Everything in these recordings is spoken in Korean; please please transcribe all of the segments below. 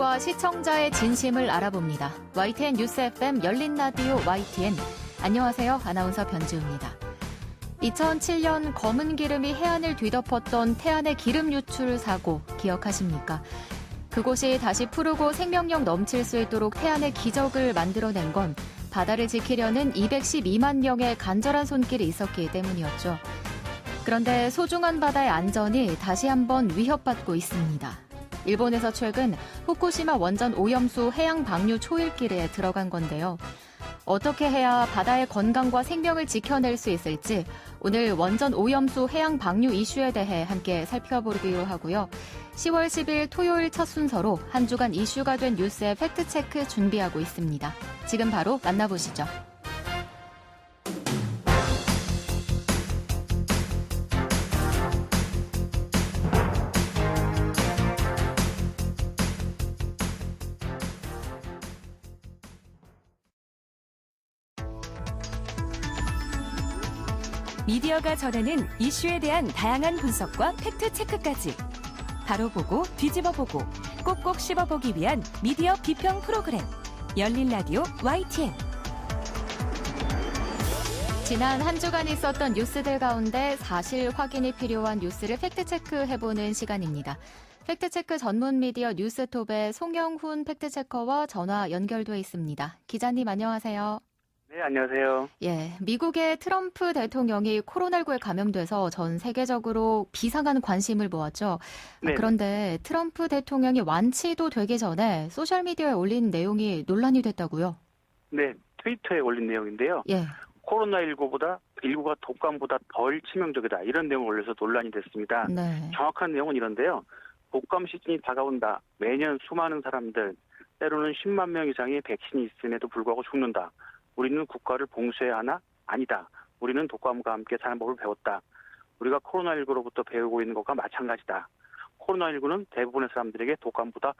기자들과 시청자의 진심을 알아봅니다. YTN 뉴스 FM 열린 라디오 YTN. 안녕하세요. 아나운서 변지우입니다. 2007년 검은 기름이 해안을 뒤덮었던 태안의 기름 유출 사고 기억하십니까? 그곳이 다시 푸르고 생명력 넘칠 수 있도록 태안의 기적을 만들어낸 건 바다를 지키려는 212만 명의 간절한 손길이 있었기 때문이었죠. 그런데 소중한 바다의 안전이 다시 한번 위협받고 있습니다. 일본에서 최근 후쿠시마 원전 오염수 해양 방류 초일길에 들어간 건데요. 어떻게 해야 바다의 건강과 생명을 지켜낼 수 있을지 오늘 원전 오염수 해양 방류 이슈에 대해 함께 살펴보기로 하고요. 10월 10일 토요일 첫 순서로 한 주간 이슈가 된 뉴스의 팩트체크 준비하고 있습니다. 지금 바로 만나보시죠. 미디어가 전하는 이슈에 대한 다양한 분석과 팩트체크까지 바로 보고 뒤집어 보고 꼭꼭 씹어보기 위한 미디어 비평 프로그램 열린 라디오 YTN. 지난 한 주간 있었던 뉴스들 가운데 사실 확인이 필요한 뉴스를 팩트체크해보는 시간입니다. 팩트체크 전문 미디어 뉴스톱의 송영훈 팩트체커와 전화 연결돼 있습니다. 기자님 안녕하세요. 네, 안녕하세요. 예, 미국의 트럼프 대통령이 코로나19에 감염돼서 전 세계적으로 비상한 관심을 모았죠. 그런데 트럼프 대통령이 완치도 되기 전에 소셜미디어에 올린 내용이 논란이 됐다고요? 네, 트위터에 올린 내용인데요. 예. 코로나19가 독감보다 덜 치명적이다. 이런 내용을 올려서 논란이 됐습니다. 네. 정확한 내용은 이런데요. 독감 시즌이 다가온다. 매년 수많은 사람들, 때로는 10만 명 이상의 백신이 있음에도 불구하고 죽는다. 우리는 국가를 봉쇄해야 하나? 아니다. 우리는 독감과 함께 사는 법을 배웠다. 우리가 코로나19로부터 배우고 있는 것과 마찬가지다. 코로나19는 대부분의 사람들에게 독감보다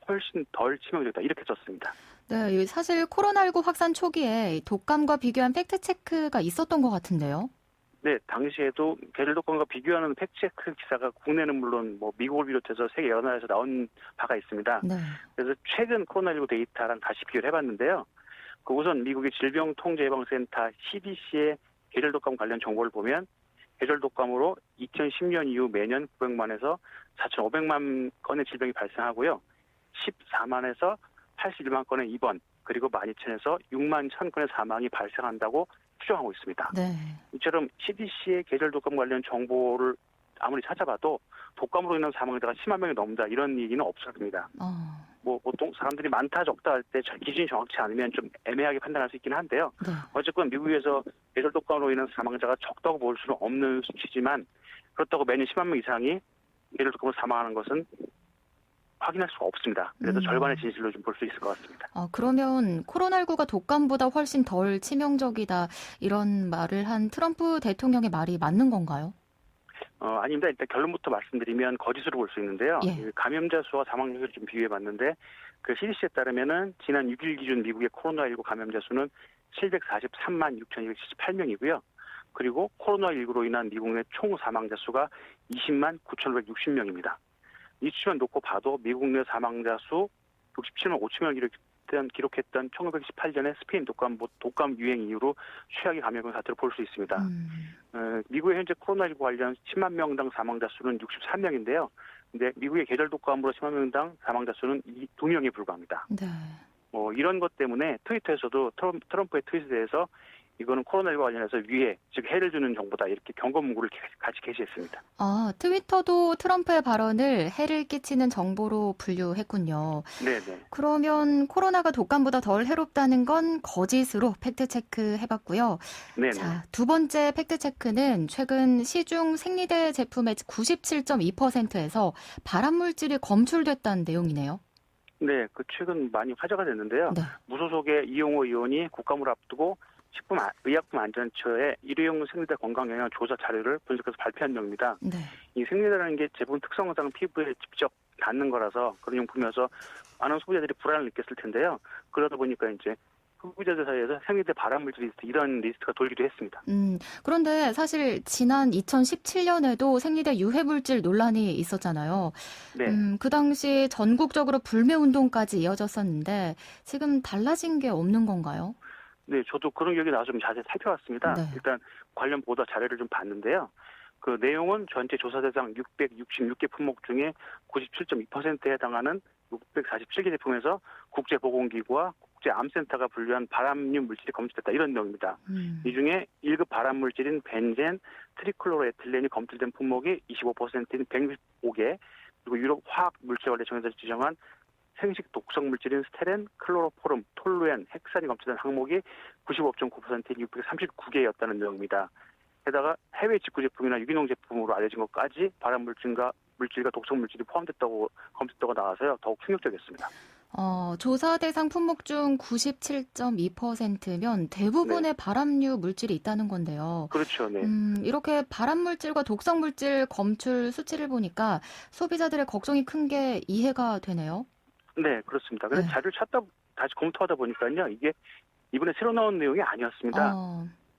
훨씬 덜 치명적이다. 이렇게 썼습니다. 네, 사실 코로나19 확산 초기에 독감과 비교한 팩트체크가 있었던 것 같은데요. 네, 당시에도 개들독감과 비교하는 팩트체크 기사가 국내는 물론 미국을 비롯해서 세계 여러 나라에서 나온 바가 있습니다. 네. 그래서 최근 코로나19 데이터랑 다시 비교를 해봤는데요. 우선 미국의 질병통제예방센터 CDC의 계절독감 관련 정보를 보면 계절독감으로 2010년 이후 매년 900만에서 4,500만 건의 질병이 발생하고요. 14만에서 81만 건의 입원, 그리고 12,000에서 6만 1,000건의 사망이 발생한다고 추정하고 있습니다. 네. 이처럼 CDC의 계절독감 관련 정보를 아무리 찾아봐도 독감으로 인한 사망자가 10만 명이 넘는다 이런 얘기는 없습니다. 보통 사람들이 많다 적다 할 때 기준이 정확치 않으면 좀 애매하게 판단할 수 있긴 한데요. 네. 어쨌건 미국에서 계절독감으로 인한 사망자가 적다고 볼 수는 없는 수치지만 그렇다고 매년 10만 명 이상이 계절독감으로 사망하는 것은 확인할 수가 없습니다. 그래서 절반의 진실로 좀 볼 수 있을 것 같습니다. 그러면 코로나19가 독감보다 훨씬 덜 치명적이다 이런 말을 한 트럼프 대통령의 말이 맞는 건가요? 아닙니다. 일단 결론부터 말씀드리면 거짓으로 볼 수 있는데요. 예. 감염자 수와 사망률을 좀 비교해봤는데 그 CDC에 따르면은 지난 6일 기준 미국의 코로나19 감염자 수는 743만 6,278명이고요. 그리고 코로나19로 인한 미국 내 총 사망자 수가 20만 9,560명입니다. 이 수치만 놓고 봐도 미국 내 사망자 수 67만 5천명을 기록했던 1928년의 스페인 독감 유행 이후로 최악의 감염병 사태를 볼 수 있습니다. 미국의 현재 코로나19 관련 10만 명당 사망자 수는 63명인데요. 근데 미국의 계절 독감으로 10만 명당 사망자 수는 2명에 불과합니다. 네. 이런 것 때문에 트위터에서도 트럼프의 트윗에 대해서 이거는 코로나19 관련해서 위해, 즉 해를 주는 정보다 이렇게 경고 문구를 같이 게시했습니다. 트위터도 트럼프의 발언을 해를 끼치는 정보로 분류했군요. 네네. 그러면 코로나가 독감보다 덜 해롭다는 건 거짓으로 팩트체크 해봤고요. 네네. 자, 두 번째 팩트체크는 최근 시중 생리대 제품의 97.2%에서 발암물질이 검출됐다는 내용이네요. 네, 최근 많이 화제가 됐는데요. 네. 무소속의 이용호 의원이 국감을 앞두고 식품의약품안전처에 일회용 생리대 건강영향 조사 자료를 분석해서 발표한 내용입니다. 네. 이 생리대라는 게 제품 특성상 피부에 직접 닿는 거라서 그런 용품이어서 많은 소비자들이 불안을 느꼈을 텐데요. 그러다 보니까 이제 소비자들 사이에서 생리대 발암물질 리스트 이런 리스트가 돌기도 했습니다. 그런데 사실 지난 2017년에도 생리대 유해물질 논란이 있었잖아요. 네. 그 당시 전국적으로 불매 운동까지 이어졌었는데 지금 달라진 게 없는 건가요? 네, 저도 그런 기억이 나서 좀 자세히 살펴봤습니다. 네. 일단 관련 보도 자료를 좀 봤는데요. 그 내용은 전체 조사 대상 666개 품목 중에 97.2%에 해당하는 647개 제품에서 국제보건기구와 국제암센터가 분류한 발암류 물질이 검출됐다 이런 내용입니다. 이 중에 1급 발암물질인 벤젠, 트리클로로에틸렌이 검출된 품목이 25%인 165개, 그리고 유럽 화학물질관리청에서 지정한 생식 독성 물질인 스테렌, 클로로포름, 톨루엔, 헥산이 검출된 항목이 95.9%인 639개였다는 내용입니다. 게다가 해외 직구 제품이나 유기농 제품으로 알려진 것까지 발암 물질과 독성 물질이 포함됐다고 검출됐다고 나와서요 더욱 충격적이었습니다. 조사 대상 품목 중 97.2%면 대부분의 네. 발암류 물질이 있다는 건데요. 그렇죠, 네. 이렇게 발암 물질과 독성 물질 검출 수치를 보니까 소비자들의 걱정이 큰 게 이해가 되네요. 네, 그렇습니다. 그래서 네. 자료를 다시 검토하다 보니까요 이게 이번에 새로 나온 내용이 아니었습니다.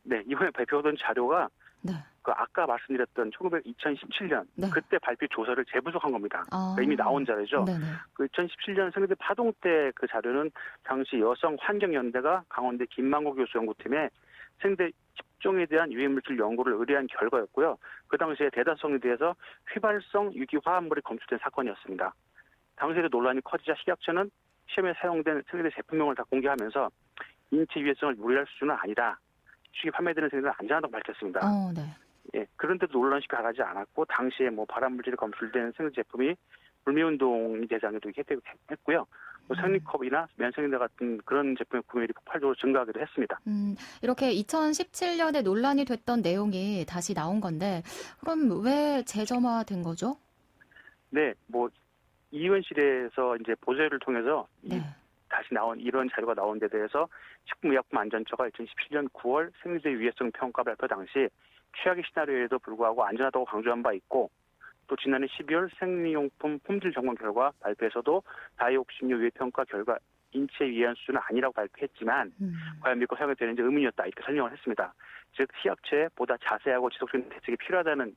네, 이번에 발표된 자료가 네. 그 아까 말씀드렸던 2017년 네. 그때 발표 조사를 재분석한 겁니다. 그러니까 이미 나온 자료죠. 네네. 그 2017년 생리대 파동 때 그 자료는 당시 여성환경연대가 강원대 김만고 교수 연구팀에 생리대 10종에 대한 유해물질 연구를 의뢰한 결과였고요. 그 당시에 대다수 생리대에서 휘발성 유기화합물이 검출된 사건이었습니다. 당시에도 논란이 커지자 식약처는 시험에 사용된 생리대 제품명을 다 공개하면서 인체 유해성을 무리할 수준은 아니다. 쉽게 판매되는 생리대는 안전하다고 밝혔습니다. 네. 예, 그런데도 논란 쉽게 가라지 않았고 당시에 발암물질이 검출된 생리대 제품이 불매운동이 대상에도 혜택했고요. 생리컵이나 면생리대 같은 그런 제품의 구매율이 폭발적으로 증가하기도 했습니다. 이렇게 2017년에 논란이 됐던 내용이 다시 나온 건데 그럼 왜 재점화된 거죠? 네, 이 의원실에서 이제 보조회를 통해서 네. 다시 나온 이런 자료가 나온 데 대해서 식품의약품안전처가 2017년 9월 생리대 유해성 평가 발표 당시 최악의 시나리오에도 불구하고 안전하다고 강조한 바 있고 또 지난해 12월 생리용품 품질 점검 결과 발표에서도 다이옥신유 유해 평가 결과 인체 위한 수준은 아니라고 발표했지만 과연 믿고 사용이 되는지 의문이었다 이렇게 설명을 했습니다. 즉 식약처에 보다 자세하고 지속적인 대책이 필요하다는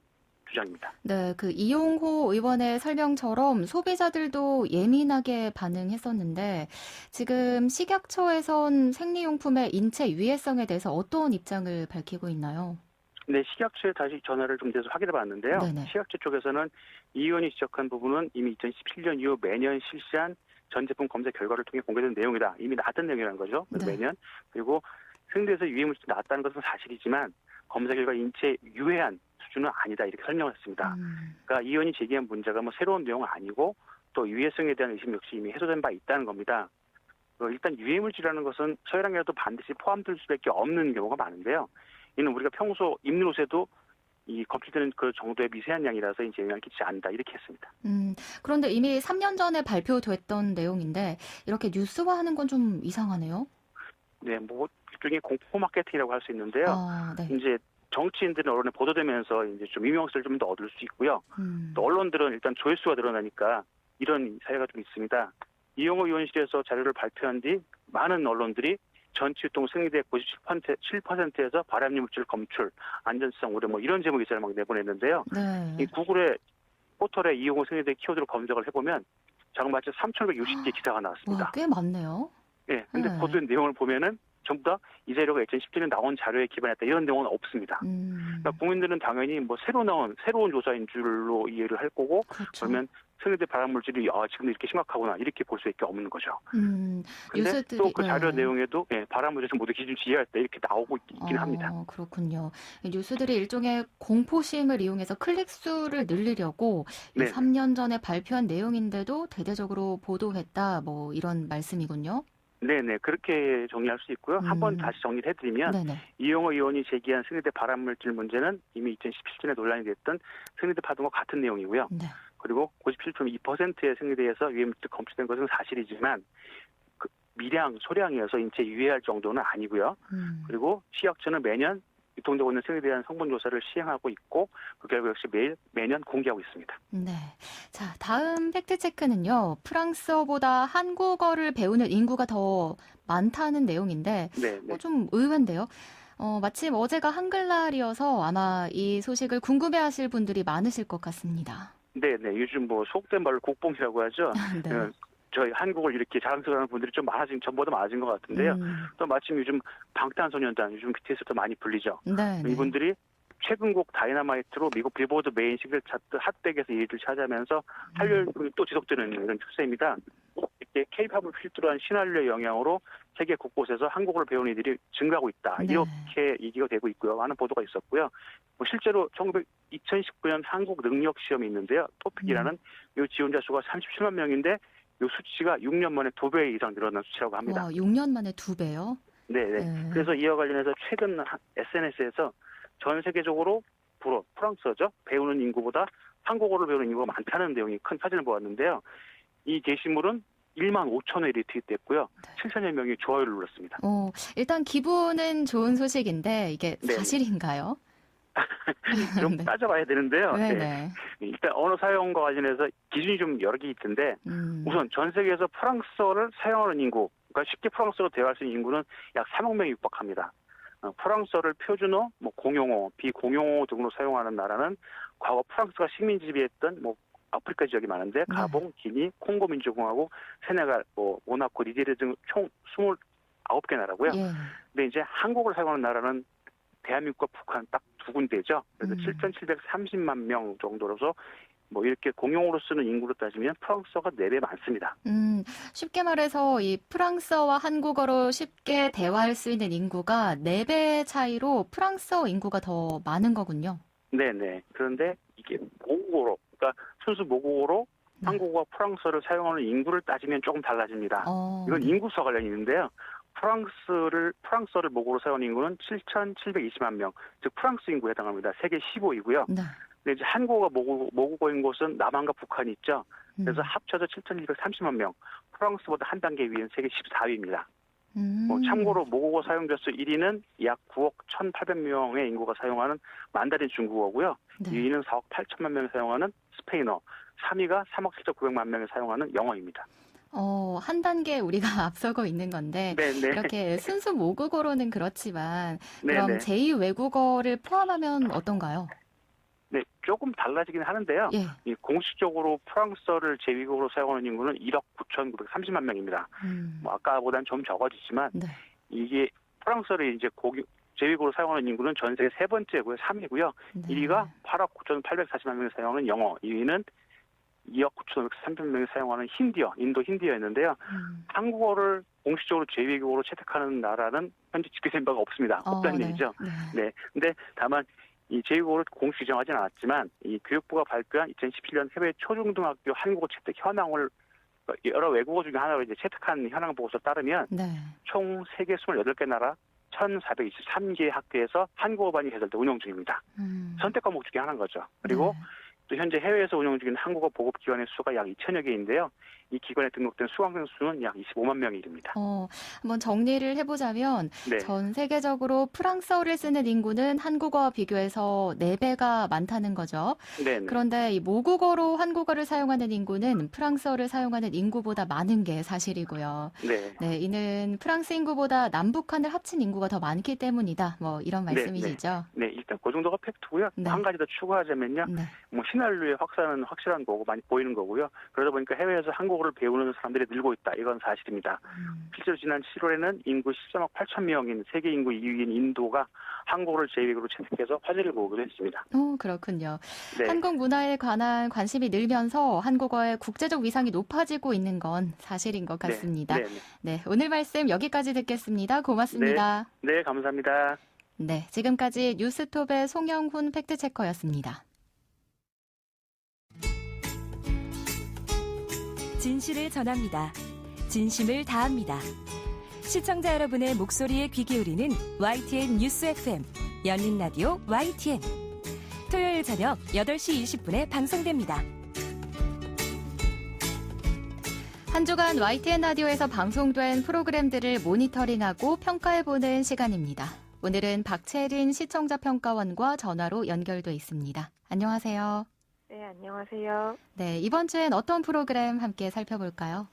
주장입니다. 네, 그 이용호 의원의 설명처럼 소비자들도 예민하게 반응했었는데 지금 식약처에선 생리용품의 인체 유해성에 대해서 어떤 입장을 밝히고 있나요? 네, 식약처에 다시 전화를 좀 돼서 확인해 봤는데요. 네네. 식약처 쪽에서는 이 의원이 지적한 부분은 이미 2017년 이후 매년 실시한 전 제품 검사 결과를 통해 공개된 내용이다. 이미 나왔던 내용이라는 거죠. 네. 매년. 그리고 생리대에서 유해물질이 나왔다는 것은 사실이지만 검사 결과 인체에 유해한 수준은 아니다. 이렇게 설명을 했습니다. 그러니까 이 의원이 제기한 문제가 새로운 내용은 아니고 또 유해성에 대한 의심 역시 이미 해소된 바 있다는 겁니다. 일단 유해물질이라는 것은 서열항에도 반드시 포함될 수밖에 없는 경우가 많은데요. 이는 우리가 평소 입는 옷에도 이 검출되는 그 정도의 미세한 양이라서 이제 영향을 끼치지 않는다 이렇게 했습니다. 그런데 이미 3년 전에 발표됐던 내용인데 이렇게 뉴스화하는 건 좀 이상하네요. 네, 일종의 공포 마케팅이라고 할 수 있는데요. 네. 이제 정치인들은 언론에 보도되면서 이제 좀 유명세를 좀 더 얻을 수 있고요. 또 언론들은 일단 조회수가 늘어나니까 이런 사례가 좀 있습니다. 이용호 의원실에서 자료를 발표한 뒤 많은 언론들이 전치유통 생리대 97%에서 발암류 물질 검출, 안전성 우려 이런 제목 기사를 막 내보냈는데요. 네. 이 구글의 포털에 이용호 생리대 키워드로 검색을 해보면 장마치 3,560개 기사가 나왔습니다. 와, 꽤 많네요. 네, 근데 네. 보도된 내용을 보면은 전부 다 이 자료가 2017년 나온 자료에 기반했다 이런 내용은 없습니다. 그러니까 국민들은 당연히 새로운 조사인 줄로 이해를 할 거고 그렇죠. 그러면 생리대 발암 물질이 지금 이렇게 심각하구나 이렇게 볼 수밖에 없는 거죠. 근데 또 그 자료 내용에도 발암 물질에서 모두 기준 지휘했다 이렇게 나오고 있긴 합니다. 그렇군요. 뉴스들이 일종의 공포심을 이용해서 클릭 수를 늘리려고 3년 전에 발표한 내용인데도 대대적으로 보도했다 이런 말씀이군요. 네네, 그렇게 정리할 수 있고요. 한번 다시 정리를 해드리면 네네. 이용호 의원이 제기한 생리대 발암물질 문제는 이미 2017년에 논란이 됐던 생리대 파동과 같은 내용이고요. 네. 그리고 97.2%의 생리대에서 유해물질 검출된 것은 사실이지만 그 소량이어서 인체에 유해할 정도는 아니고요. 그리고 식약처는 매년 유통되고 있는 생리대에 대한 성분 조사를 시행하고 있고 그 결과 역시 매년 공개하고 있습니다. 네. 자, 다음 팩트체크는요. 프랑스어보다 한국어를 배우는 인구가 더 많다는 내용인데 네, 네. 좀 의외인데요. 마침 어제가 한글날이어서 아마 이 소식을 궁금해하실 분들이 많으실 것 같습니다. 네, 네. 요즘 뭐 속된 말로 국뽕이라고 하죠. 네. 저희 한국을 이렇게 자랑스러워하는 분들이 좀 전보다 많아진 것 같은데요. 또 마침 요즘 방탄소년단, 요즘 BTS도 많이 불리죠. 네, 네. 이분들이 최근곡 다이너마이트로 미국 빌보드 메인 싱글 차트 핫백에서 1위를 차지하면서 한류를 또 지속되는 이런 추세입니다. 이렇게 K-팝을 필두로 한 신한류의 영향으로 세계 곳곳에서 한국어를 배우는 이들이 증가하고 있다. 네. 이렇게 얘기가 되고 있고요. 하는 보도가 있었고요. 실제로 2019년 한국 능력 시험이 있는데요. 토픽이라는 이 지원자 수가 37만 명인데 이 수치가 6년 만에 2배 이상 늘어난 수치라고 합니다. 와, 6년 만에 2배요? 네, 네. 그래서 이와 관련해서 최근 SNS에서 전 세계적으로 프랑스어죠. 배우는 인구보다 한국어를 배우는 인구가 많다는 내용이 큰 사진을 보았는데요. 이 게시물은 1만 5천 회 리트윗됐고요. 7천여 명이 좋아요를 눌렀습니다. 일단 기분은 좋은 소식인데 이게 네. 사실인가요? 좀 네. 따져봐야 되는데요. 네, 네. 네. 일단 언어 사용과 관련해서 기준이 좀 여러 개 있던데 우선 전 세계에서 프랑스어를 사용하는 인구, 그러니까 쉽게 프랑스어로 대화할 수 있는 인구는 약 3억 명이 육박합니다. 프랑스어를 표준어, 공용어, 비공용어 등으로 사용하는 나라는 과거 프랑스가 식민 지배했던 아프리카 지역이 많은데 가봉, 기니, 콩고 민주공화국, 세네갈, 모나코, 니제리아 등 총 29개 나라고요. 예. 근데 이제 한국을 사용하는 나라는 대한민국과 북한 딱 두 군데죠. 그래서 7,730만 명 정도로서 이렇게 공용어로 쓰는 인구로 따지면 프랑스어가 4배 많습니다. 쉽게 말해서 이 프랑스어와 한국어로 쉽게 대화할 수 있는 인구가 4배 차이로 프랑스어 인구가 더 많은 거군요. 네네. 그런데 이게 모국어로, 그러니까 순수 모국어로 한국어와 프랑스어를 사용하는 인구를 따지면 조금 달라집니다. 이건 인구수와 관련이 있는데요. 프랑스어를 모국어로 사용하는 인구는 7,720만 명, 즉 프랑스 인구에 해당합니다. 세계 15위고요. 네. 근데 이제 한국어가 모국어인 곳은 남한과 북한이 있죠. 그래서 합쳐서 7,230만 명, 프랑스보다 한 단계 위인 세계 14위입니다. 참고로 모국어 사용자 수 1위는 약 9억 1,800명의 인구가 사용하는 만다린 중국어고요. 네. 2위는 4억 8천만 명이 사용하는 스페인어, 3위가 3억 7,900만 명이 사용하는 영어입니다. 한 단계 우리가 앞서고 있는 건데 네네. 이렇게 순수 모국어로는 그렇지만 네네. 그럼 제2 외국어를 포함하면 어떤가요? 네, 조금 달라지긴 하는데요. 예. 이 공식적으로 프랑스어를 제2외국어로 사용하는 인구는 1억 9,930만 명입니다. 아까보다는 좀 적어지지만 네. 이게 프랑스어를 이제 제2외국어로 사용하는 인구는 전 세계 세 번째고요. 3위고요. 네. 1위가 8억 9,840만 명이 사용하는 영어, 2위는 2억 9,530명이 사용하는 힌디어, 인도 힌디어였는데요. 한국어를 공식적으로 제2외국어로 채택하는 나라는 현재 집계된 바가 없습니다. 없다는 네. 얘기죠. 네. 네. 근데 다만 이 제2외국어를 공식 지정하지는 않았지만 이 교육부가 발표한 2017년 해외 초중등학교 한국어 채택 현황을 여러 외국어 중에 하나로 이제 채택한 현황 보고서에 따르면 네. 총 세계 28개 나라 1,423개 학교에서 한국어반이 개설돼 운영 중입니다. 선택 과목 중에 하나인 거죠. 그리고 네. 또 현재 해외에서 운영 중인 한국어 보급 기관의 수가 약 2천여 개인데요. 이 기관에 등록된 수강생 수는 약 25만 명에 이릅니다. 한번 정리를 해보자면 네. 전 세계적으로 프랑스어를 쓰는 인구는 한국어와 비교해서 4배가 많다는 거죠. 네. 그런데 이 모국어로 한국어를 사용하는 인구는 프랑스어를 사용하는 인구보다 많은 게 사실이고요. 네. 네, 이는 프랑스 인구보다 남북한을 합친 인구가 더 많기 때문이다. 이런 말씀이시죠? 네, 일단 그 정도가 팩트고요. 네. 한 가지 더 추가하자면요. 네. 신한류의 확산은 확실한 거고 많이 보이는 거고요. 그러다 보니까 해외에서 한국어를 배우는 사람들이 늘고 있다. 이건 사실입니다. 실제로 지난 7월에는 인구 13억 8천 명인 세계 인구 2위인 인도가 한국어를 제2외국어로 채택해서 화제를 모으기도 했습니다. 그렇군요. 네. 한국 문화에 관한 관심이 늘면서 한국어의 국제적 위상이 높아지고 있는 건 사실인 것 같습니다. 네, 오늘 말씀 여기까지 듣겠습니다. 고맙습니다. 네, 감사합니다. 네, 지금까지 뉴스톱의 송영훈 팩트체커였습니다. 진실을 전합니다. 진심을 다합니다. 시청자 여러분의 목소리에 귀 기울이는 YTN 뉴스 FM 열린 라디오 YTN 토요일 저녁 8시 20분에 방송됩니다. 한 주간 YTN 라디오에서 방송된 프로그램들을 모니터링하고 평가해보는 시간입니다. 오늘은 박채린 시청자평가원과 전화로 연결돼 있습니다. 안녕하세요. 네, 안녕하세요. 네, 이번 주엔 어떤 프로그램 함께 살펴볼까요?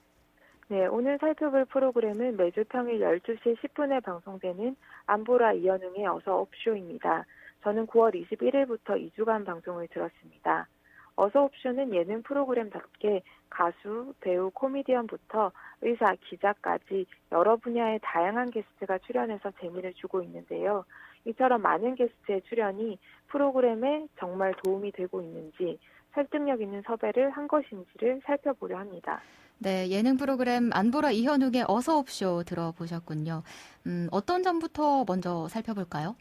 네, 오늘 살펴볼 프로그램은 매주 평일 12시 10분에 방송되는 안보라 이현웅의 어서옵쇼입니다. 저는 9월 21일부터 2주간 방송을 들었습니다. 어서옵쇼는 예능 프로그램답게 가수, 배우, 코미디언부터 의사, 기자까지 여러 분야의 다양한 게스트가 출연해서 재미를 주고 있는데요. 이처럼 많은 게스트의 출연이 프로그램에 정말 도움이 되고 있는지, 설득력 있는 섭외를 한 것인지를 살펴보려 합니다. 네, 예능 프로그램 안보라 이현욱의 어서옵쇼 들어보셨군요. 어떤 점부터 먼저 살펴볼까요?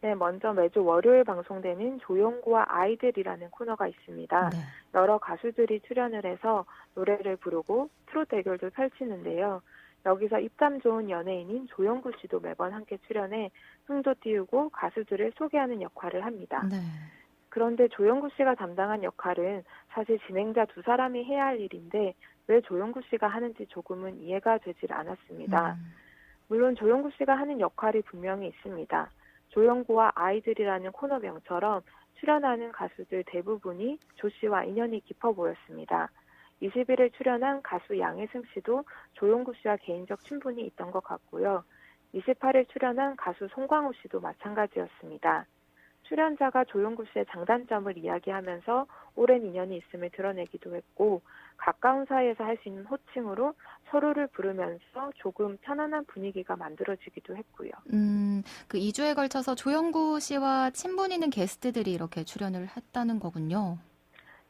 네, 먼저 매주 월요일 방송되는 조용구와 아이들이라는 코너가 있습니다. 네. 여러 가수들이 출연을 해서 노래를 부르고 트롯 대결도 펼치는데요. 여기서 입담 좋은 연예인인 조용구 씨도 매번 함께 출연해 흥도 띄우고 가수들을 소개하는 역할을 합니다. 네. 그런데 조용구 씨가 담당한 역할은 사실 진행자 두 사람이 해야 할 일인데 왜 조용구 씨가 하는지 조금은 이해가 되질 않았습니다. 물론 조용구 씨가 하는 역할이 분명히 있습니다. 조용구와 아이들이라는 코너명처럼 출연하는 가수들 대부분이 조 씨와 인연이 깊어 보였습니다. 20일에 출연한 가수 양혜승 씨도 조용구 씨와 개인적 친분이 있던 것 같고요. 28일 출연한 가수 송광호 씨도 마찬가지였습니다. 출연자가 조용구 씨의 장단점을 이야기하면서 오랜 인연이 있음을 드러내기도 했고 가까운 사이에서 할 수 있는 호칭으로 서로를 부르면서 조금 편안한 분위기가 만들어지기도 했고요. 그 2주에 걸쳐서 조용구 씨와 친분 있는 게스트들이 이렇게 출연을 했다는 거군요.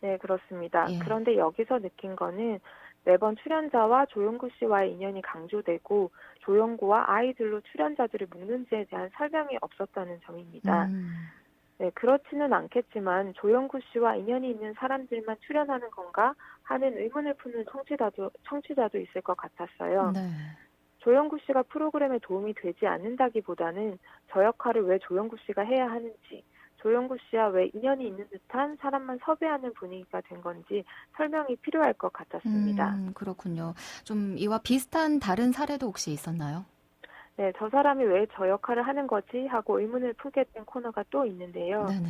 네, 그렇습니다. 예. 그런데 여기서 느낀 거는 매번 출연자와 조용구 씨와의 인연이 강조되고 조용구와 아이들로 출연자들을 묶는지에 대한 설명이 없었다는 점입니다. 네, 그렇지는 않겠지만 조용구 씨와 인연이 있는 사람들만 출연하는 건가 하는 의문을 푸는 청취자도 있을 것 같았어요. 네. 조용구 씨가 프로그램에 도움이 되지 않는다기보다는 저 역할을 왜 조용구 씨가 해야 하는지, 조용구 씨와 왜 인연이 있는 듯한 사람만 섭외하는 분위기가 된 건지 설명이 필요할 것 같았습니다. 그렇군요. 좀 이와 비슷한 다른 사례도 혹시 있었나요? 네, 저 사람이 왜 저 역할을 하는 거지 하고 의문을 품게 된 코너가 또 있는데요. 네네.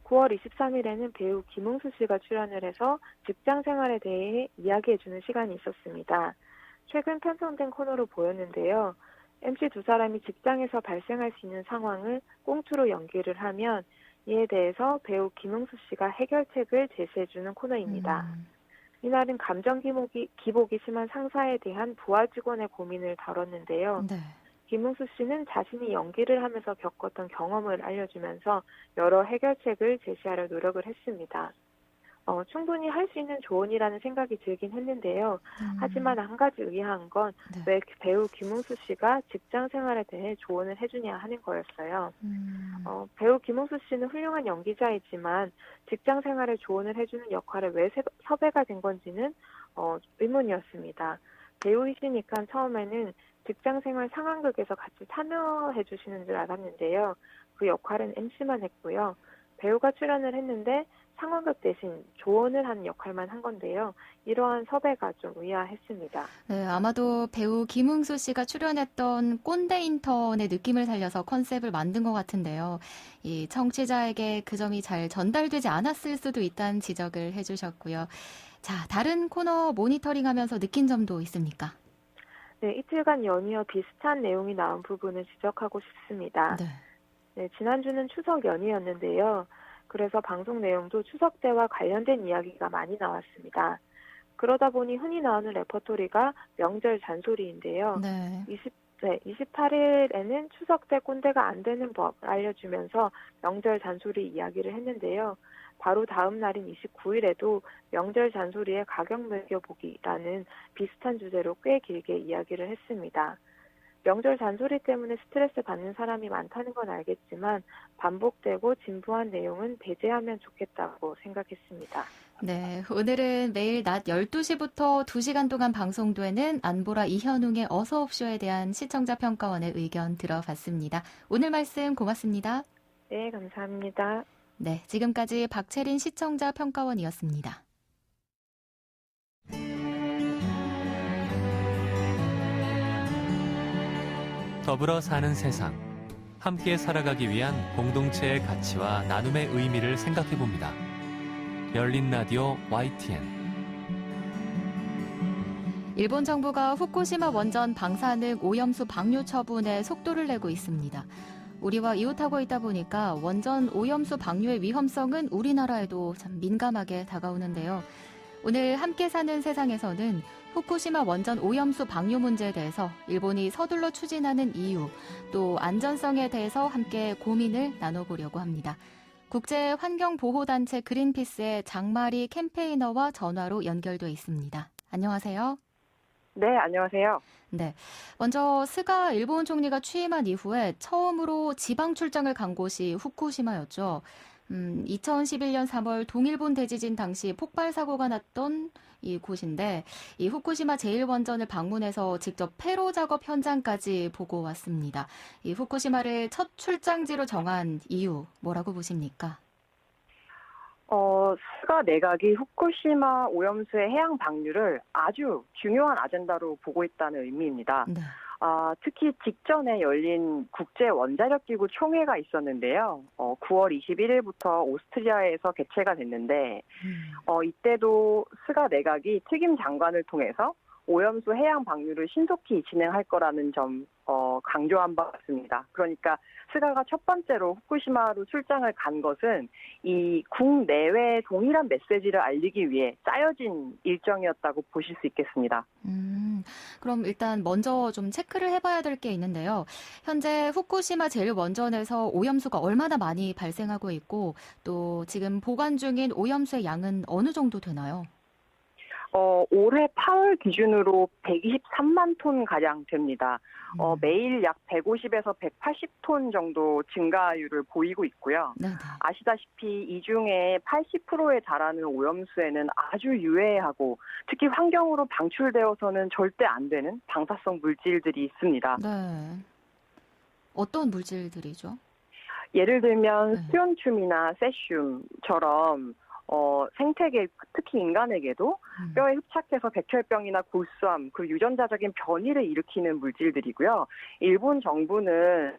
9월 23일에는 배우 김웅수 씨가 출연을 해서 직장 생활에 대해 이야기해주는 시간이 있었습니다. 최근 편성된 코너로 보였는데요. MC 두 사람이 직장에서 발생할 수 있는 상황을 꽁트로 연기를 하면 이에 대해서 배우 김웅수 씨가 해결책을 제시해주는 코너입니다. 이날은 감정 기복이 심한 상사에 대한 부하 직원의 고민을 다뤘는데요. 네. 김웅수 씨는 자신이 연기를 하면서 겪었던 경험을 알려주면서 여러 해결책을 제시하려 노력을 했습니다. 충분히 할 수 있는 조언이라는 생각이 들긴 했는데요. 하지만 한 가지 의아한 건 왜 배우 김웅수 씨가 직장 생활에 대해 조언을 해주냐 하는 거였어요. 배우 김웅수 씨는 훌륭한 연기자이지만 직장 생활에 조언을 해주는 역할에 왜 섭외가 된 건지는 의문이었습니다. 배우이시니까 처음에는 직장생활 상황극에서 같이 참여해 주시는 줄 알았는데요. 그 역할은 MC만 했고요. 배우가 출연을 했는데 상황극 대신 조언을 하는 역할만 한 건데요. 이러한 섭외가 좀 의아했습니다. 네, 아마도 배우 김웅수 씨가 출연했던 꼰대 인턴의 느낌을 살려서 컨셉을 만든 것 같은데요. 이 청취자에게 그 점이 잘 전달되지 않았을 수도 있다는 지적을 해주셨고요. 자, 다른 코너 모니터링하면서 느낀 점도 있습니까? 네, 이틀간 연이어 비슷한 내용이 나온 부분을 지적하고 싶습니다. 네, 지난주는 추석 연휴였는데요. 그래서 방송 내용도 추석 때와 관련된 이야기가 많이 나왔습니다. 그러다 보니 흔히 나오는 레퍼토리가 명절 잔소리인데요. 28일에는 추석 때 꼰대가 안 되는 법을 알려주면서 명절 잔소리 이야기를 했는데요. 바로 다음 날인 29일에도 명절 잔소리에 가격 매겨보기라는 비슷한 주제로 꽤 길게 이야기를 했습니다. 명절 잔소리 때문에 스트레스 받는 사람이 많다는 건 알겠지만 반복되고 진부한 내용은 배제하면 좋겠다고 생각했습니다. 네, 오늘은 매일 낮 12시부터 2시간 동안 방송되는 안보라 이현웅의 어서옵쇼에 대한 시청자 평가원의 의견 들어봤습니다. 오늘 말씀 고맙습니다. 네, 감사합니다. 네, 지금까지 박채린 시청자 평가원이었습니다. 더불어 사는 세상, 함께 살아가기 위한 공동체의 가치와 나눔의 의미를 생각해봅니다. 열린 라디오 YTN 일본 정부가 후쿠시마 원전 방사능 오염수 방류 처분에 속도를 내고 있습니다. 우리와 이웃하고 있다 보니까 원전 오염수 방류의 위험성은 우리나라에도 참 민감하게 다가오는데요. 오늘 함께 사는 세상에서는 후쿠시마 원전 오염수 방류 문제에 대해서 일본이 서둘러 추진하는 이유, 또 안전성에 대해서 함께 고민을 나눠보려고 합니다. 국제환경보호단체 그린피스의 장마리 캠페이너와 전화로 연결돼 있습니다. 안녕하세요. 네, 안녕하세요. 네. 먼저 스가 일본 총리가 취임한 이후에 처음으로 지방 출장을 간 곳이 후쿠시마였죠. 2011년 3월 동일본 대지진 당시 폭발 사고가 났던 이 곳인데 이 후쿠시마 제1원전을 방문해서 직접 폐로 작업 현장까지 보고 왔습니다. 이 후쿠시마를 첫 출장지로 정한 이유 뭐라고 보십니까? 스가 내각이 후쿠시마 오염수의 해양 방류를 아주 중요한 아젠다로 보고 있다는 의미입니다. 네. 특히 직전에 열린 국제원자력기구 총회가 있었는데요. 9월 21일부터 오스트리아에서 개최가 됐는데 이때도 스가 내각이 특임 장관을 통해서 오염수 해양 방류를 신속히 진행할 거라는 점 강조한 바 같습니다. 그러니까 스가가 첫 번째로 후쿠시마로 출장을 간 것은 이 국내외 동일한 메시지를 알리기 위해 짜여진 일정이었다고 보실 수 있겠습니다. 그럼 일단 먼저 좀 체크를 해봐야 될 게 있는데요. 현재 후쿠시마 제1원전에서 오염수가 얼마나 많이 발생하고 있고 또 지금 보관 중인 오염수의 양은 어느 정도 되나요? 올해 8월 기준으로 123만 톤 가량 됩니다. 매일 약 150에서 180톤 정도 증가율을 보이고 있고요. 네네. 아시다시피 이 중에 80%에 달하는 오염수에는 아주 유해하고 특히 환경으로 방출되어서는 절대 안 되는 방사성 물질들이 있습니다. 네. 어떤 물질들이죠? 예를 들면 네. 스티론튬이나 세슘처럼 생태계, 특히 인간에게도 뼈에 흡착해서 백혈병이나 골수암, 그리고 유전자적인 변이를 일으키는 물질들이고요. 일본 정부는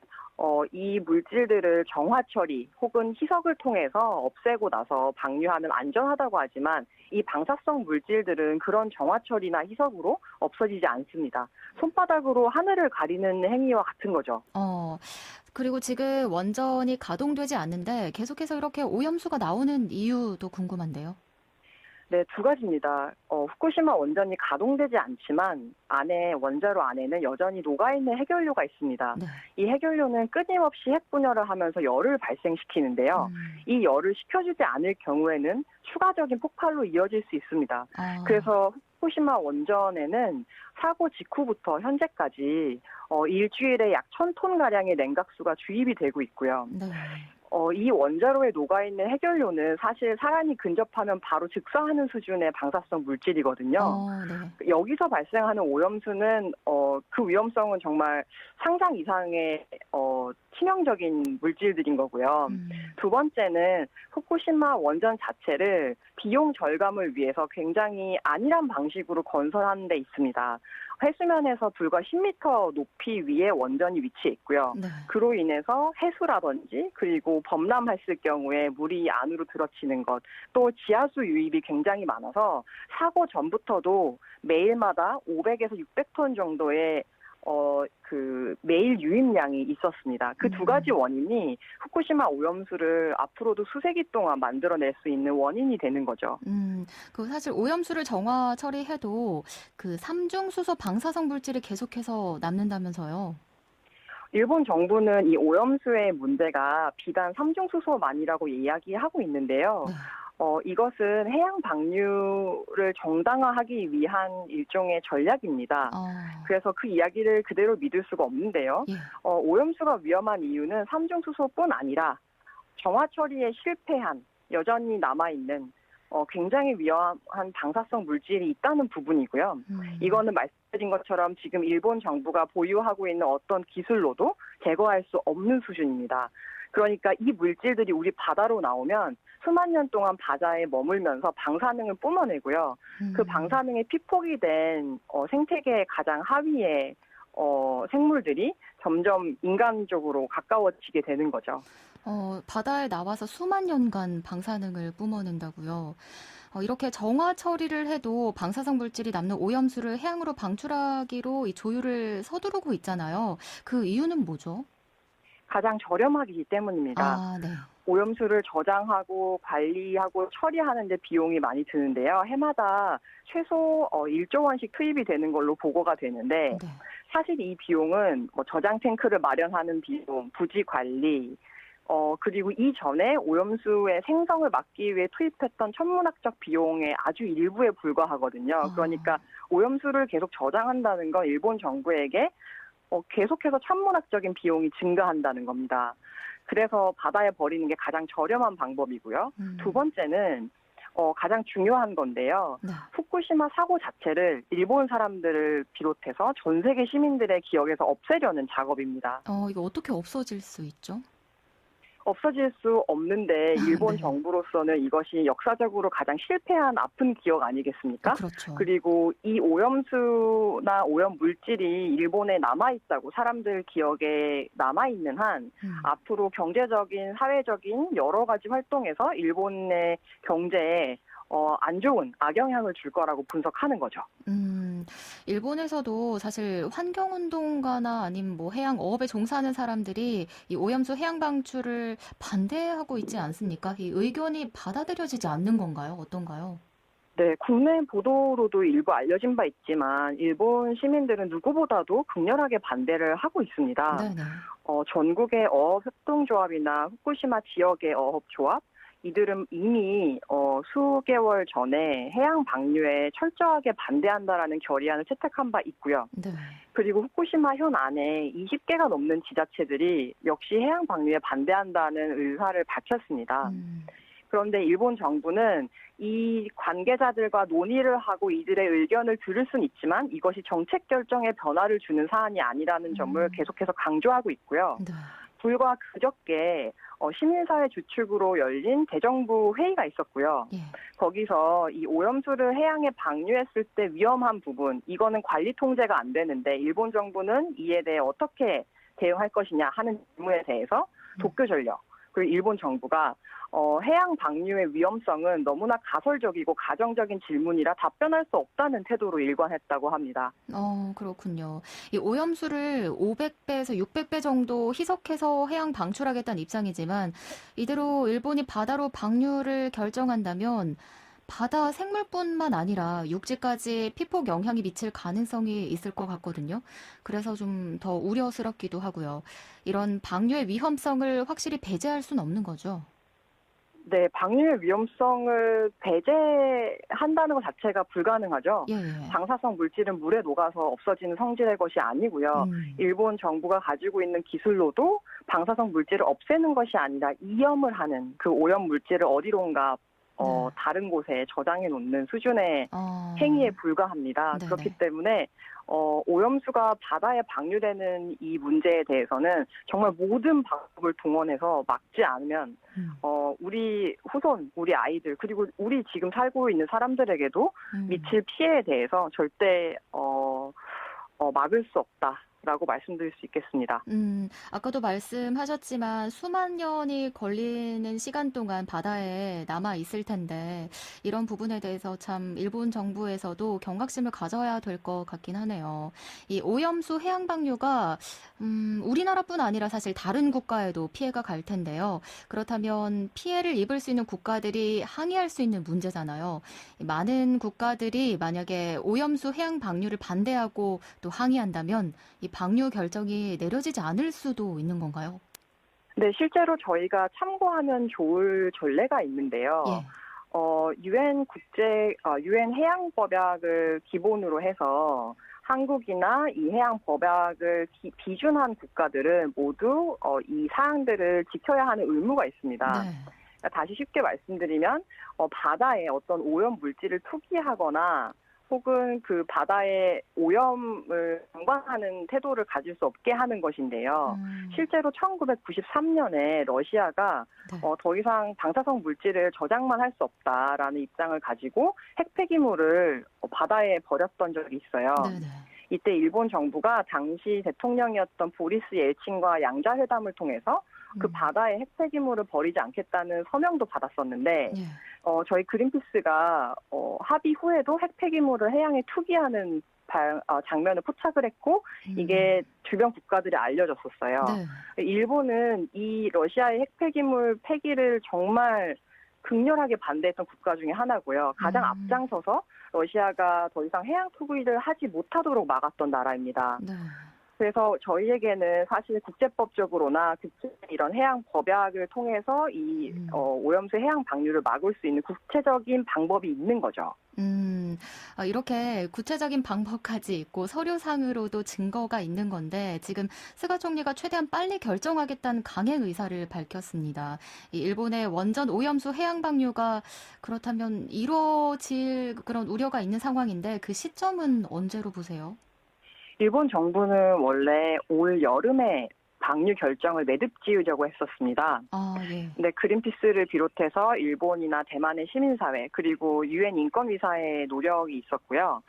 이 물질들을 정화 처리 혹은 희석을 통해서 없애고 나서 방류하면 안전하다고 하지만 이 방사성 물질들은 그런 정화 처리나 희석으로 없어지지 않습니다. 손바닥으로 하늘을 가리는 행위와 같은 거죠. 그리고 지금 원전이 가동되지 않는데 계속해서 이렇게 오염수가 나오는 이유도 궁금한데요. 네, 두 가지입니다. 후쿠시마 원전이 가동되지 않지만 원자로 안에는 여전히 녹아있는 해결료가 있습니다. 네. 이 해결료는 끊임없이 핵분열을 하면서 열을 발생시키는데요. 이 열을 식혀주지 않을 경우에는 추가적인 폭발로 이어질 수 있습니다. 그래서 후쿠시마 원전에는 사고 직후부터 현재까지 일주일에 약 1,000톤가량의 냉각수가 주입이 되고 있고요. 네. 이 원자로에 녹아있는 해결료는 사실 사람이 근접하면 바로 즉사하는 수준의 방사성 물질이거든요. 네. 여기서 발생하는 오염수는 그 위험성은 정말 상상 이상의 치명적인 물질들인 거고요. 두 번째는 후쿠시마 원전 자체를 비용 절감을 위해서 굉장히 안일한 방식으로 건설하는 데 있습니다. 해수면에서 불과 10m 높이 위에 원전이 위치해 있고요. 네. 그로 인해서 해수라든지 그리고 범람했을 경우에 물이 안으로 들어치는 것, 또 지하수 유입이 굉장히 많아서 사고 전부터도 매일마다 500에서 600톤 정도의 매일 유입량이 있었습니다. 그 두 가지 원인이 후쿠시마 오염수를 앞으로도 수세기 동안 만들어낼 수 있는 원인이 되는 거죠. 그 사실 오염수를 정화 처리해도 그 삼중수소 방사성 물질이 계속해서 남는다면서요? 일본 정부는 이 오염수의 문제가 비단 삼중수소만이라고 이야기하고 있는데요. 네. 이것은 해양 방류를 정당화하기 위한 일종의 전략입니다. 그래서 그 이야기를 그대로 믿을 수가 없는데요. 예. 오염수가 위험한 이유는 삼중수소뿐 아니라 정화 처리에 실패한 여전히 남아있는 굉장히 위험한 방사성 물질이 있다는 부분이고요. 이거는 말씀드린 것처럼 지금 일본 정부가 보유하고 있는 어떤 기술로도 제거할 수 없는 수준입니다. 그러니까 이 물질들이 우리 바다로 나오면 수만 년 동안 바다에 머물면서 방사능을 뿜어내고요. 그 방사능에 피폭이 된 생태계의 가장 하위의 생물들이 점점 인간 쪽으로 가까워지게 되는 거죠. 바다에 나와서 수만 년간 방사능을 뿜어낸다고요. 이렇게 정화 처리를 해도 방사성 물질이 남는 오염수를 해양으로 방출하기로 이 조율을 서두르고 있잖아요. 그 이유는 뭐죠? 가장 저렴하기 때문입니다. 아, 네. 오염수를 저장하고 관리하고 처리하는 데 비용이 많이 드는데요. 해마다 최소 1조 원씩 투입이 되는 걸로 보고가 되는데 네. 사실 이 비용은 저장 탱크를 마련하는 비용, 부지 관리, 그리고 이전에 오염수의 생성을 막기 위해 투입했던 천문학적 비용의 아주 일부에 불과하거든요. 그러니까 오염수를 계속 저장한다는 건 일본 정부에게 계속해서 천문학적인 비용이 증가한다는 겁니다. 그래서 바다에 버리는 게 가장 저렴한 방법이고요. 두 번째는 가장 중요한 건데요. 네. 후쿠시마 사고 자체를 일본 사람들을 비롯해서 전 세계 시민들의 기억에서 없애려는 작업입니다. 이거 어떻게 없어질 수 있죠? 없어질 수 없는데 일본 네. 정부로서는 이것이 역사적으로 가장 실패한 아픈 기억 아니겠습니까? 그렇죠. 그리고 이 오염수나 오염 물질이 일본에 남아있다고 사람들 기억에 남아있는 한 앞으로 경제적인, 사회적인 여러 가지 활동에서 일본의 경제에 안 좋은 악영향을 줄 거라고 분석하는 거죠. 일본에서도 사실 환경운동가나 아니면 뭐 해양 어업에 종사하는 사람들이 이 오염수 해양 방출을 반대하고 있지 않습니까? 이 의견이 받아들여지지 않는 건가요? 어떤가요? 네, 국내 보도로도 일부 알려진 바 있지만 일본 시민들은 누구보다도 극렬하게 반대를 하고 있습니다. 네네. 전국의 어업협동조합이나 후쿠시마 지역의 어업조합, 이들은 이미 수개월 전에 해양 방류에 철저하게 반대한다라는 결의안을 채택한 바 있고요. 네. 그리고 후쿠시마 현 안에 20개가 넘는 지자체들이 역시 해양 방류에 반대한다는 의사를 밝혔습니다. 그런데 일본 정부는 이 관계자들과 논의를 하고 이들의 의견을 들을 수는 있지만 이것이 정책 결정에 변화를 주는 사안이 아니라는 점을 계속해서 강조하고 있고요. 네. 불과 그저께 시민사회 주축으로 열린 대정부 회의가 있었고요. 예. 거기서 이 오염수를 해양에 방류했을 때 위험한 부분, 이거는 관리 통제가 안 되는데 일본 정부는 이에 대해 어떻게 대응할 것이냐 하는 질문에 대해서 도쿄 전력, 그리고 일본 정부가 해양 방류의 위험성은 너무나 가설적이고 가정적인 질문이라 답변할 수 없다는 태도로 일관했다고 합니다. 그렇군요. 이 오염수를 500배에서 600배 정도 희석해서 해양 방출하겠다는 입장이지만 이대로 일본이 바다로 방류를 결정한다면 바다 생물뿐만 아니라 육지까지 피폭 영향이 미칠 가능성이 있을 것 같거든요. 그래서 좀 더 우려스럽기도 하고요. 이런 방류의 위험성을 확실히 배제할 수는 없는 거죠. 네, 방류의 위험성을 배제한다는 것 자체가 불가능하죠. 예, 예. 방사성 물질은 물에 녹아서 없어지는 성질의 것이 아니고요. 일본 정부가 가지고 있는 기술로도 방사성 물질을 없애는 것이 아니라 이염을 하는 그 오염 물질을 어디론가 다른 곳에 저장해 놓는 수준의 행위에 불과합니다. 네네. 그렇기 때문에 오염수가 바다에 방류되는 이 문제에 대해서는 정말 모든 방법을 동원해서 막지 않으면 우리 후손, 우리 아이들, 그리고 우리 지금 살고 있는 사람들에게도 미칠 피해에 대해서 절대 막을 수 없다라고 말씀드릴 수 있겠습니다. 아까도 말씀하셨지만 수만 년이 걸리는 시간 동안 바다에 남아 있을 텐데 이런 부분에 대해서 참 일본 정부에서도 경각심을 가져야 될 것 같긴 하네요. 이 오염수 해양 방류가 우리나라뿐 아니라 사실 다른 국가에도 피해가 갈 텐데요. 그렇다면 피해를 입을 수 있는 국가들이 항의할 수 있는 문제잖아요. 많은 국가들이 만약에 오염수 해양 방류를 반대하고 또 항의한다면 이 방류 결정이 내려지지 않을 수도 있는 건가요? 네, 실제로 저희가 참고하면 좋을 전례가 있는데요. 유엔 해양 법약을 기본으로 해서 한국이나 이 해양 법약을 비준한 국가들은 모두 이 사항들을 지켜야 하는 의무가 있습니다. 네. 그러니까 다시 쉽게 말씀드리면 바다에 어떤 오염 물질을 투기하거나 혹은 그 바다의 오염을 관광하는 태도를 가질 수 없게 하는 것인데요. 실제로 1993년에 러시아가 네. 더 이상 방사성 물질을 저장만 할 수 없다라는 입장을 가지고 핵 폐기물을 바다에 버렸던 적이 있어요. 네네. 이때 일본 정부가 당시 대통령이었던 보리스 옐친과 양자회담을 통해서 그 바다에 핵 폐기물을 버리지 않겠다는 서명도 받았었는데 예. 저희 그린피스가 합의 후에도 핵 폐기물을 해양에 투기하는 장면을 포착을 했고 이게 주변 국가들이 알려졌었어요. 네. 일본은 이 러시아의 핵 폐기물 폐기를 정말 극렬하게 반대했던 국가 중에 하나고요. 가장 앞장서서 러시아가 더 이상 해양 투기를 하지 못하도록 막았던 나라입니다. 네. 그래서 저희에게는 사실 국제법적으로나 이런 해양 법약을 통해서 이 오염수 해양 방류를 막을 수 있는 구체적인 방법이 있는 거죠. 이렇게 구체적인 방법까지 있고 서류상으로도 증거가 있는 건데 지금 스가 총리가 최대한 빨리 결정하겠다는 강행 의사를 밝혔습니다. 이 일본의 원전 오염수 해양 방류가 그렇다면 이루어질 그런 우려가 있는 상황인데 그 시점은 언제로 보세요? 일본 정부는 원래 올 여름에 방류 결정을 매듭지으려고 했었습니다. 예. 근데 그린피스를 비롯해서 일본이나 대만의 시민사회 그리고 유엔 인권위사의 노력이 있었고요.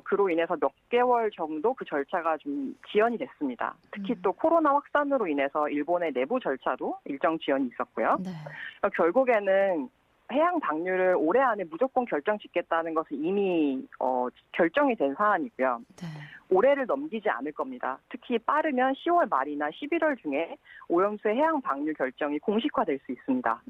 그로 인해서 몇 개월 정도 그 절차가 좀 지연이 됐습니다. 특히 또 코로나 확산으로 인해서 일본의 내부 절차도 일정 지연이 있었고요. 네. 결국에는 해양 방류를 올해 안에 무조건 결정 짓겠다는 것은 이미 결정이 된 사안이고요. 네. 올해를 넘기지 않을 겁니다. 특히 빠르면 10월 말이나 11월 중에 오염수의 해양 방류 결정이 공식화될 수 있습니다.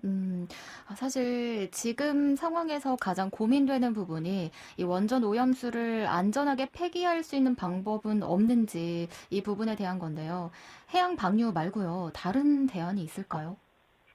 사실 지금 상황에서 가장 고민되는 부분이 이 원전 오염수를 안전하게 폐기할 수 있는 방법은 없는지 이 부분에 대한 건데요. 해양 방류 말고요. 다른 대안이 있을까요?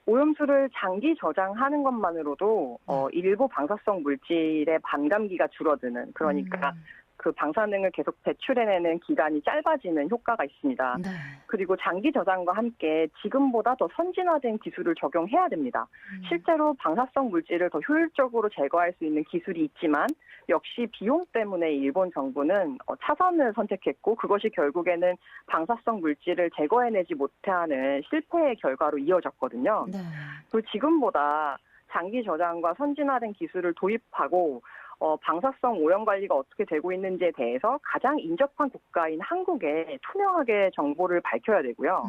오염수를 장기 저장하는 것만으로도 일부 방사성 물질의 반감기가 줄어드는 그러니까 그 방사능을 계속 배출해내는 기간이 짧아지는 효과가 있습니다. 네. 그리고 장기 저장과 함께 지금보다 더 선진화된 기술을 적용해야 됩니다. 실제로 방사성 물질을 더 효율적으로 제거할 수 있는 기술이 있지만 역시 비용 때문에 일본 정부는 차선을 선택했고 그것이 결국에는 방사성 물질을 제거해내지 못하는 실패의 결과로 이어졌거든요. 네. 그리고 지금보다 장기 저장과 선진화된 기술을 도입하고 방사성 오염 관리가 어떻게 되고 있는지에 대해서 가장 인접한 국가인 한국에 투명하게 정보를 밝혀야 되고요.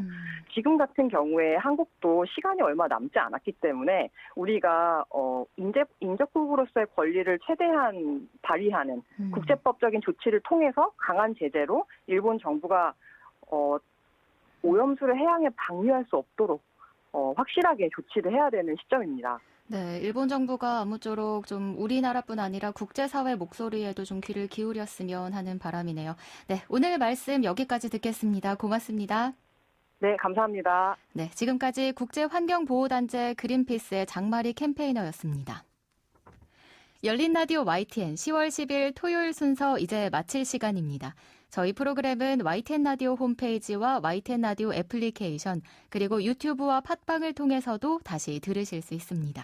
지금 같은 경우에 한국도 시간이 얼마 남지 않았기 때문에 우리가 인접국으로서의 권리를 최대한 발휘하는 국제법적인 조치를 통해서 강한 제재로 일본 정부가 오염수를 해양에 방류할 수 없도록 확실하게 조치를 해야 되는 시점입니다. 네, 일본 정부가 아무쪼록 좀 우리나라뿐 아니라 국제사회 목소리에도 좀 귀를 기울였으면 하는 바람이네요. 네, 오늘 말씀 여기까지 듣겠습니다. 고맙습니다. 네, 감사합니다. 네, 지금까지 국제환경보호단체 그린피스의 장마리 캠페이너였습니다. 열린 라디오 YTN 10월 10일 토요일 순서 이제 마칠 시간입니다. 저희 프로그램은 YTN 라디오 홈페이지와 YTN 라디오 애플리케이션 그리고 유튜브와 팟빵을 통해서도 다시 들으실 수 있습니다.